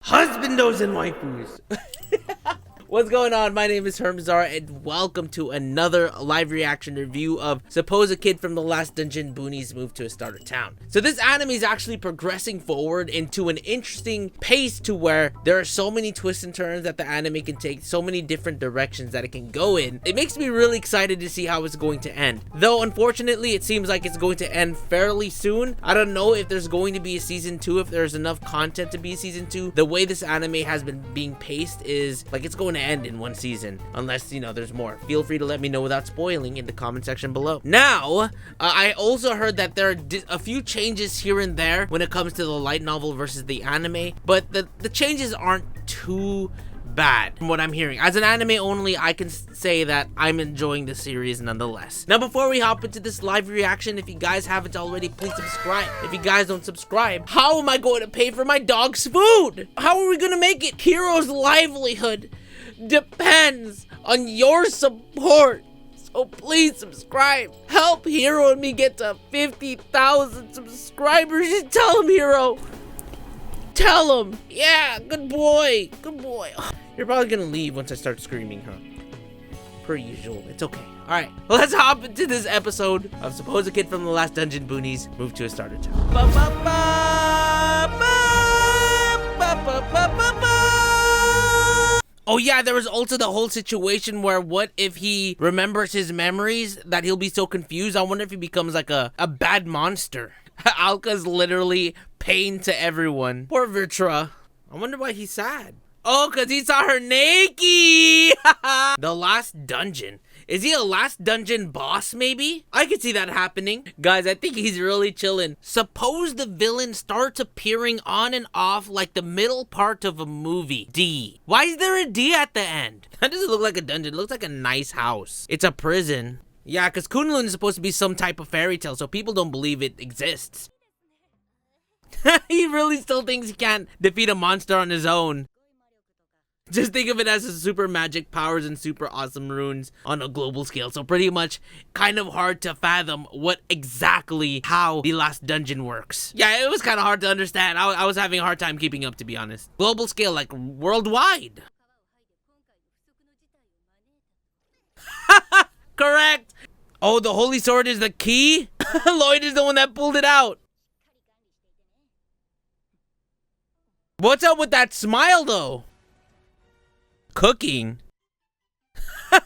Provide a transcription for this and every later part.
Husbandos and waifus. What's going on? My name is HERMSAUR and welcome to another live reaction review of Suppose a Kid from the Last Dungeon Boonies Moved to a Starter Town. So this anime is actually progressing forward into an interesting pace to where there are so many twists and turns that the anime can take, so many different directions that it can go in. It makes me really excited to see how it's going to end. Though unfortunately it seems like it's going to end fairly soon. I don't know if there's going to be a season 2, if there's enough content to be a season 2. The way this anime has been being paced is like it's going to end in one season, unless you know there's more. Feel free to let me know without spoiling in the comment section below. Now I also heard that there are a few changes here and there when it comes to the light novel versus the anime, but the changes aren't too bad from what I'm hearing. As an anime only, I can say that I'm enjoying the series nonetheless. Now before we hop into this live reaction, if you guys haven't already, please subscribe. If you guys don't subscribe, how am I going to pay for my dog's food? How are we gonna make it? Hiro's livelihood depends on your support, so please subscribe. Help Hiro and me get to 50,000 subscribers. Just tell him, Hiro. Tell him. Yeah, good boy. Good boy. You're probably gonna leave once I start screaming, huh? Per usual. It's okay. Alright, let's hop into this episode of Suppose a Kid from the Last Dungeon Boonies Moved to a Starter Town. Oh yeah, there was also the whole situation where what if he remembers his memories, that he'll be so confused. I wonder if he becomes like a bad monster. Alka's literally pain to everyone. Poor Vitra. I wonder why he's sad. Oh, because he saw her naked. The Last Dungeon. Is he a Last Dungeon boss, maybe? I could see that happening. Guys, I think he's really chilling. Suppose the villain starts appearing on and off like the middle part of a movie. D. Why is there a D at the end? That doesn't look like a dungeon. It looks like a nice house. It's a prison. Yeah, because Kunlun is supposed to be some type of fairy tale, so people don't believe it exists. He really still thinks he can't defeat a monster on his own. Just think of it as a super magic powers and super awesome runes on a global scale. So pretty much kind of hard to fathom what exactly how the Last Dungeon works. Yeah, it was kind of hard to understand. I was having a hard time keeping up, to be honest. Global scale, like worldwide. Correct. Oh, the Holy Sword is the key? Lloyd is the one that pulled it out. What's up with that smile, though? Cooking? Are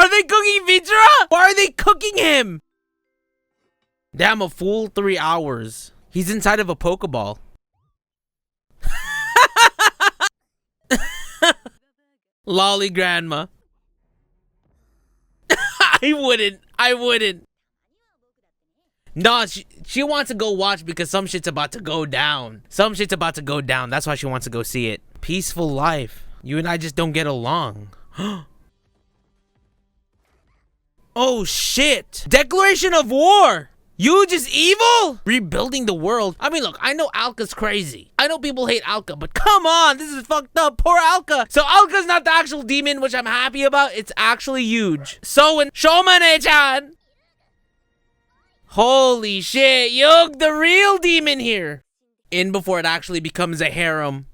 they cooking Vitra? Why are they cooking him? Damn, a full 3 hours. He's inside of a Pokeball. Lolly grandma. I wouldn't. No, she wants to go watch because some shit's about to go down. Some shit's about to go down. That's why she wants to go see it. Peaceful life. You and I just don't get along. Oh shit! Declaration of war! You just evil? Rebuilding the world? I mean, look, I know Alka's crazy. I know people hate Alka, but come on, this is fucked up. Poor Alka. So Alka's not the actual demon, which I'm happy about. It's actually huge. So when Shōnen-chan. Holy shit, Yug, the real demon here. In before it actually becomes a harem.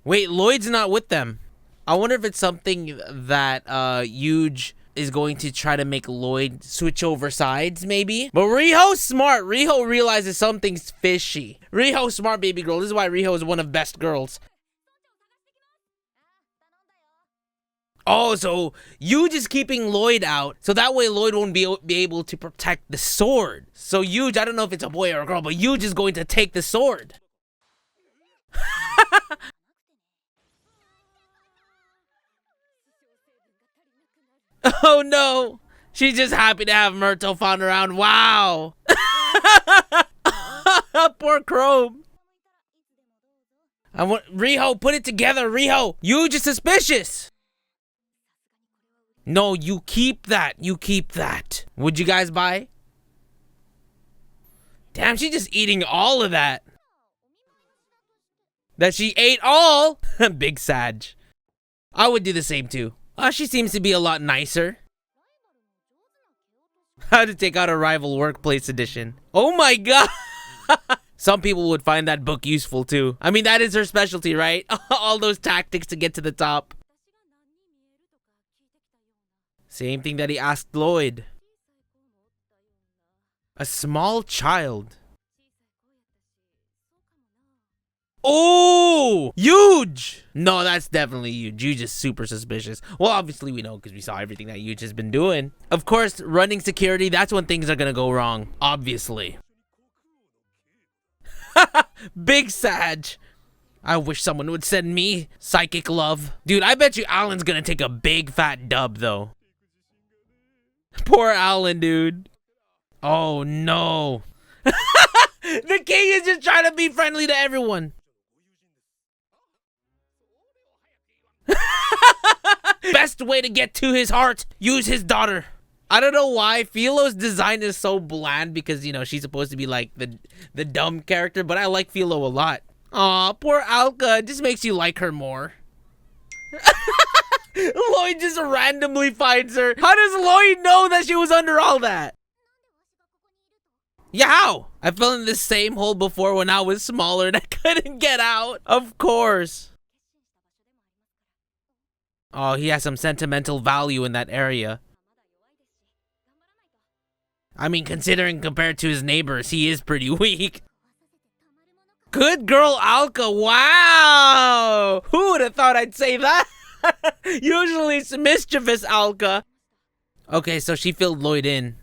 Wait, Lloyd's not with them. I wonder if it's something that Huge is going to try to make Lloyd switch over sides, maybe. But Riho's smart. Riho realizes something's fishy. Riho's smart, baby girl. This is why Riho is one of best girls. Oh, so Huge is keeping Lloyd out, so that way Lloyd won't be able to protect the sword. So Huge, I don't know if it's a boy or a girl, but Huge is going to take the sword. Oh no, she's just happy to have Myrtle found around. Wow. Poor Chrome. I want Riho, put it together, Riho. You just suspicious. No, you keep that. You keep that. Would you guys buy? Damn, she's just eating all of that. That she ate all. Big Sag. I would do the same too. She seems to be a lot nicer. How to take out a rival workplace edition. Oh my god. Some people would find that book useful too. I mean, that is her specialty, right? All those tactics to get to the top. Same thing that he asked Lloyd. A small child. Oh, huge! No, that's definitely huge. Huge is super suspicious. Well, obviously we know because we saw everything that Huge has been doing. Of course, running security, that's when things are gonna go wrong. Obviously. Big Sag. I wish someone would send me psychic love. Dude, I bet you Alan's gonna take a big fat dub though. Poor Alan, dude. Oh no. The king is just trying to be friendly to everyone. Best way to get to his heart, use his daughter. I don't know why Philo's design is so bland because, you know, she's supposed to be like the dumb character, but I like Philo a lot. Aw, poor Alka, it just makes you like her more. Lloyd just randomly finds her. How does Lloyd know that she was under all that? Yeah, how? I fell in the same hole before when I was smaller and I couldn't get out. Of course. Oh, he has some sentimental value in that area. I mean, considering compared to his neighbors, he is pretty weak. Good girl, Alka. Wow. Who would have thought I'd say that? Usually it's mischievous Alka. Okay, so she filled Lloyd in.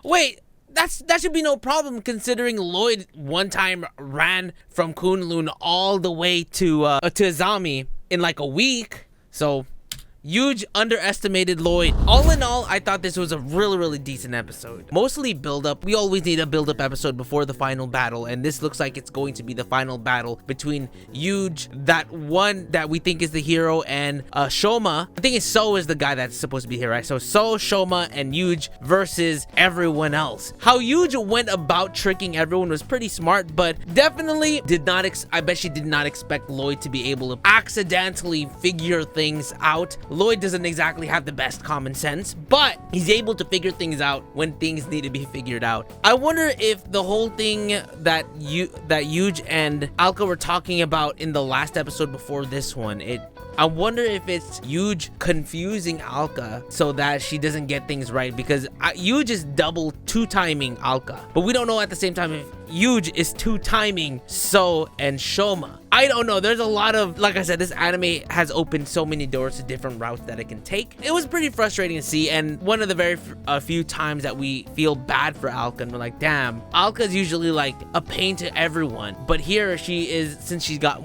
Wait, that should be no problem considering Lloyd one time ran from Kunlun all the way to Azami in like a week. So Huge underestimated Lloyd. All in all, I thought this was a really decent episode. Mostly build up. We always need a build up episode before the final battle, and this looks like it's going to be the final battle between Huge, that one that we think is the hero, and Shoma. I think it's So is the guy that's supposed to be here, right? So Shoma, and Huge versus everyone else. How Huge went about tricking everyone was pretty smart, but definitely did not I bet she did not expect Lloyd to be able to accidentally figure things out. Lloyd doesn't exactly have the best common sense, but he's able to figure things out when things need to be figured out. I wonder if the whole thing that Huge and Alka were talking about in the last episode before this one, I wonder if it's Huge confusing Alka so that she doesn't get things right, because Huge is double two-timing Alka, but we don't know at the same time if Huge is two-timing So and Shoma. I don't know. There's a lot of, like I said, this anime has opened so many doors to different routes that it can take. It was pretty frustrating to see, and one of the very few times that we feel bad for Alka, and we're like, damn, Alka's usually like a pain to everyone, but here she is, since she got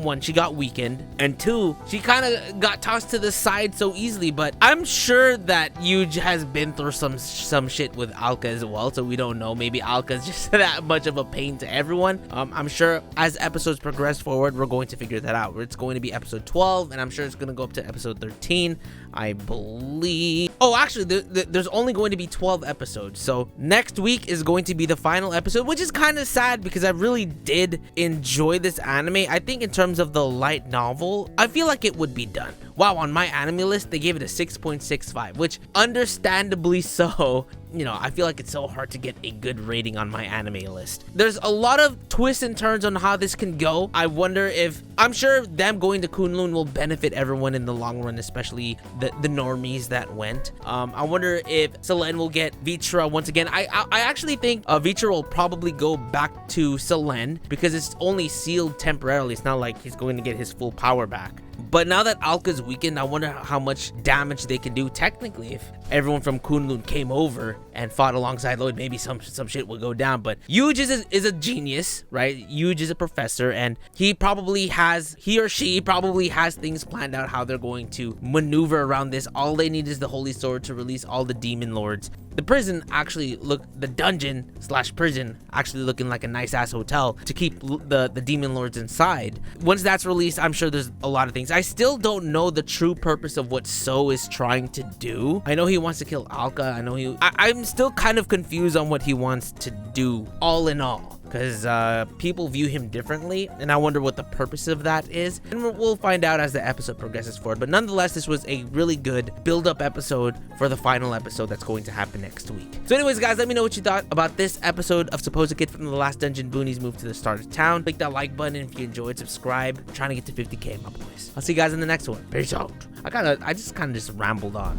weakened, and two, she kind of got tossed to the side so easily. But I'm sure that Huge has been through some shit with Alka as well, so we don't know. Maybe Alka's just that much of a pain to everyone. I'm sure as episodes progress forward, we're going to figure that out. It's going to be episode 12, and I'm sure it's going to go up to episode 13, I believe. Oh, actually, there's only going to be 12 episodes, so next week is going to be the final episode, which is kind of sad because I really did enjoy this anime. I think in terms of the light novel, I feel like it would be done. Wow, on my anime list, they gave it a 6.65, which understandably so. You know, I feel like it's so hard to get a good rating on my anime list. There's a lot of twists and turns on how this can go. I wonder if, I'm sure them going to Kunlun will benefit everyone in the long run, especially the normies that went. I wonder if Selen will get Vitra once again. I actually think Vitra will probably go back to Selen because it's only sealed temporarily. It's not like he's going to get his full power back. But now that Alka's weakened, I wonder how much damage they can do technically if everyone from Kunlun came over and fought alongside Lloyd. Maybe some shit will go down. But Huge is a genius, right? Huge is a professor, and he or she probably has things planned out how they're going to maneuver around this. All they need is the Holy Sword to release all the demon lords. The prison actually the dungeon / prison actually looking like a nice ass hotel to keep the demon lords inside. Once that's released, I'm sure there's a lot of things. I still don't know the true purpose of what So is trying to do. I know he wants to kill Alka. I'm still kind of confused on what he wants to do, all in all. because people view him differently, and I wonder what the purpose of that is, and we'll find out as the episode progresses forward. But nonetheless, this was a really good build-up episode for the final episode that's going to happen next week. So anyways, guys, let me know what you thought about this episode of Supposed Kid from the Last Dungeon Boonies Move to the Start of Town. Click that like button if you enjoyed, subscribe. I'm trying to get to 50K, my boys. I'll see you guys in the next one. Peace out. I just kind of rambled on.